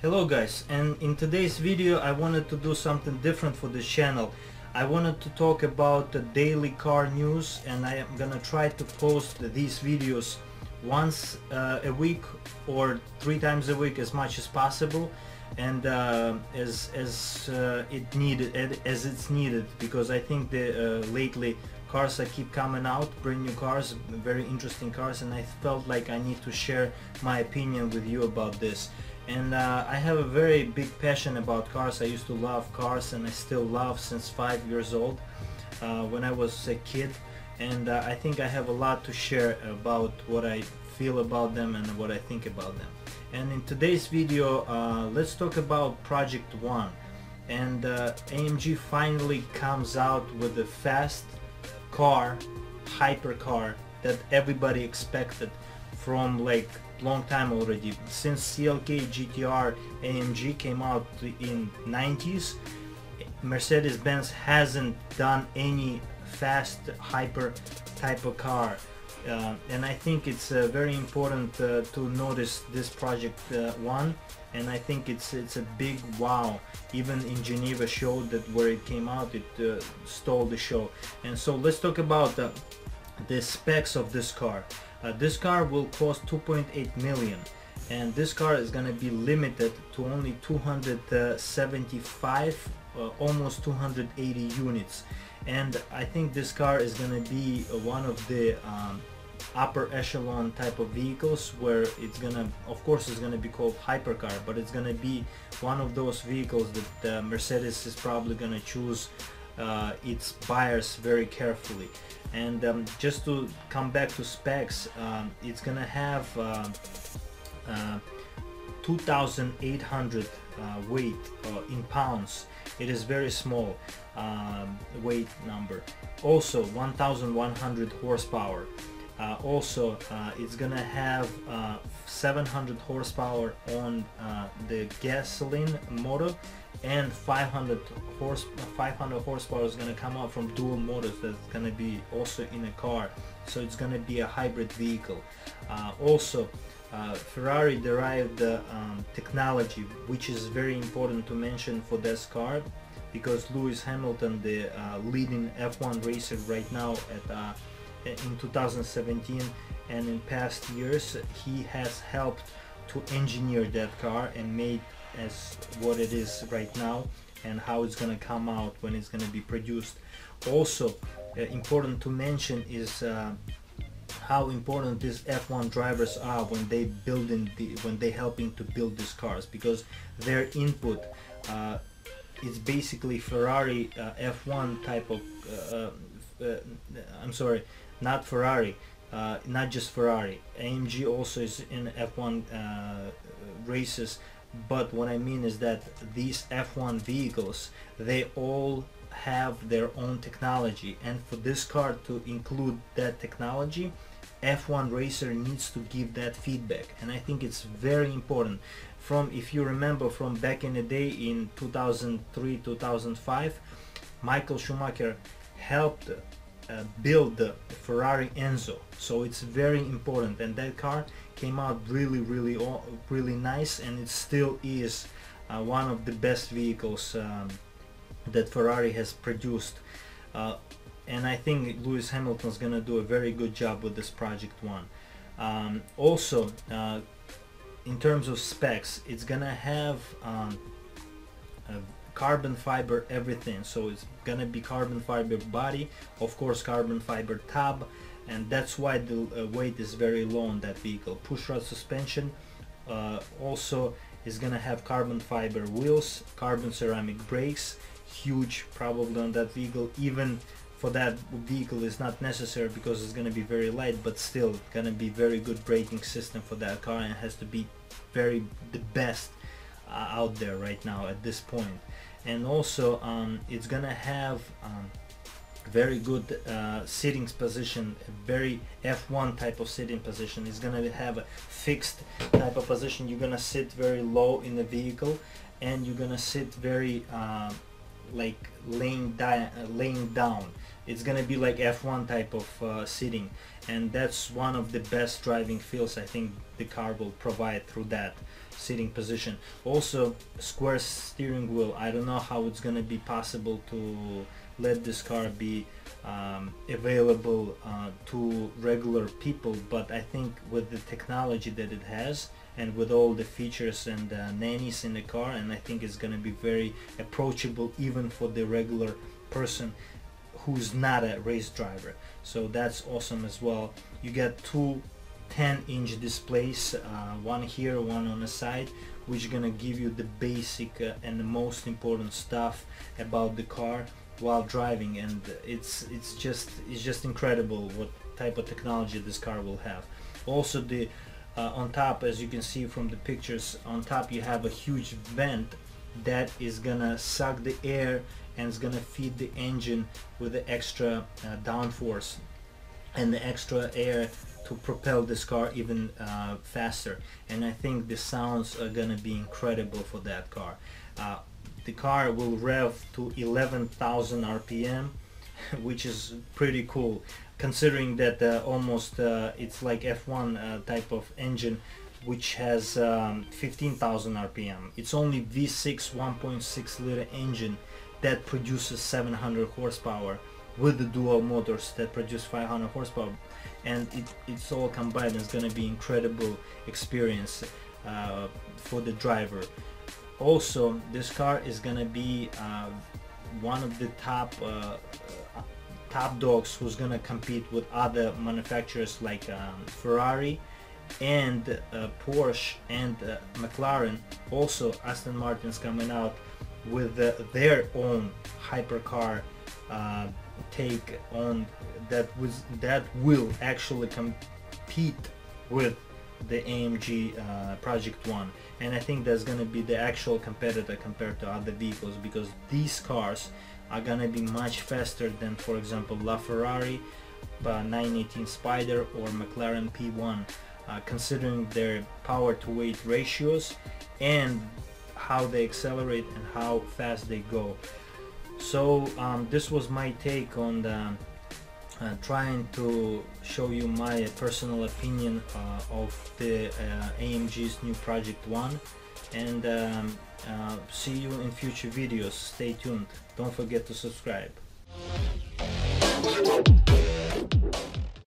Hello guys, and in today's video I wanted to do something different for this channel. I wanted to talk about the daily car news, and I am gonna try to post these videos once a week or 3 times a week as much as possible, and as it's needed, because I think that lately cars keep coming out, brand new cars, very interesting cars, and I felt like I need to share my opinion with you about this. And I have a very big passion about cars. I used to love cars, and I still love since 5 years old, when I was a kid, and I think I have a lot to share about what I feel about them and what I think about them. And in today's video, let's talk about Project One. And AMG finally comes out with a fast car, hypercar that everybody expected from like long time already. Since CLK GTR AMG came out in 90s, Mercedes-Benz hasn't done any fast hyper type of car, and I think it's very important to notice this Project One, and I think it's a big wow. Even in Geneva showed that where it came out, it stole the show. And so let's talk about the specs of this car. This car will cost 2.8 million, and this car is going to be limited to only 275, almost 280 units. And I think this car is going to be one of the upper echelon type of vehicles, where it's gonna, of course, it's gonna be called hypercar, but it's gonna be one of those vehicles that Mercedes is probably gonna choose its buyers very carefully. And just to come back to specs, it's gonna have 2,800 weight in pounds. It is very small weight number. Also 1,100 horsepower. Also it's gonna have 700 horsepower on the gasoline motor, and 500 horsepower is gonna come out from dual motors. That's gonna be also in a car, so it's gonna be a hybrid vehicle. Also Ferrari derived technology, which is very important to mention for this car, because Lewis Hamilton, the leading F1 racer right now in 2017 and in past years, he has helped to engineer that car and made as what it is right now, and how it's going to come out when it's going to be produced. Also important to mention is how important these F1 drivers are when they helping to build these cars, because their input is basically Ferrari F1 type of I'm sorry, not Ferrari, not just Ferrari. AMG also is in F1 races, but what I mean is that these F1 vehicles, they all have their own technology, and for this car to include that technology, F1 racer needs to give that feedback, and I think it's very important. If you remember from back in the day in 2003-2005, Michael Schumacher helped build the Ferrari Enzo, so it's very important, and that car came out really nice, and it still is one of the best vehicles that Ferrari has produced, and I think Lewis Hamilton's gonna do a very good job with this Project One. Also in terms of specs, it's gonna have carbon fiber everything, so it's gonna be carbon fiber body, of course carbon fiber top, and that's why the weight is very low on that vehicle. Pushrod suspension, also is gonna have carbon fiber wheels, carbon ceramic brakes, huge probably on that vehicle. Even for that vehicle is not necessary because it's gonna be very light, but still gonna be very good braking system for that car, and it has to be the best out there right now at this point. And also it's gonna have very good sitting position, very F1 type of sitting position. It's gonna have a fixed type of position. You're gonna sit very low in the vehicle, and you're gonna sit very like laying down. It's gonna be like F1 type of sitting, and that's one of the best driving feels I think the car will provide through that sitting position. Also, square steering wheel. I don't know how it's gonna be possible to let this car be available to regular people, but I think with the technology that it has and with all the features and nannies in the car, and I think it's gonna be very approachable even for the regular person who's not a race driver. So that's awesome as well. You get two 10-inch displays, one here, one on the side, which gonna give you the basic and the most important stuff about the car while driving, and it's just incredible what type of technology this car will have. Also, the on top, as you can see from the pictures, on top you have a huge vent that is gonna suck the air and it's gonna feed the engine with the extra downforce and the extra air to propel this car even faster. And I think the sounds are gonna be incredible for that car. The car will rev to 11,000 RPM, which is pretty cool, considering that almost it's like F1 type of engine, which has 15,000 RPM. It's only V6 1.6 liter engine that produces 700 horsepower with the dual motors that produce 500 horsepower, and it's all combined. It's gonna be incredible experience for the driver. Also, this car is gonna be one of the top dogs who's gonna compete with other manufacturers like Ferrari and Porsche and McLaren. Also, Aston Martin's coming out with their own hypercar take on that will actually compete with the AMG Project One, and I think that's gonna be the actual competitor compared to other vehicles, because these cars are gonna be much faster than, for example, LaFerrari 918 Spider or McLaren P1, considering their power to weight ratios and how they accelerate and how fast they go. So this was my take on the trying to show you my personal opinion of the AMG's new Project One, and see you in future videos. Stay tuned. Don't forget to subscribe.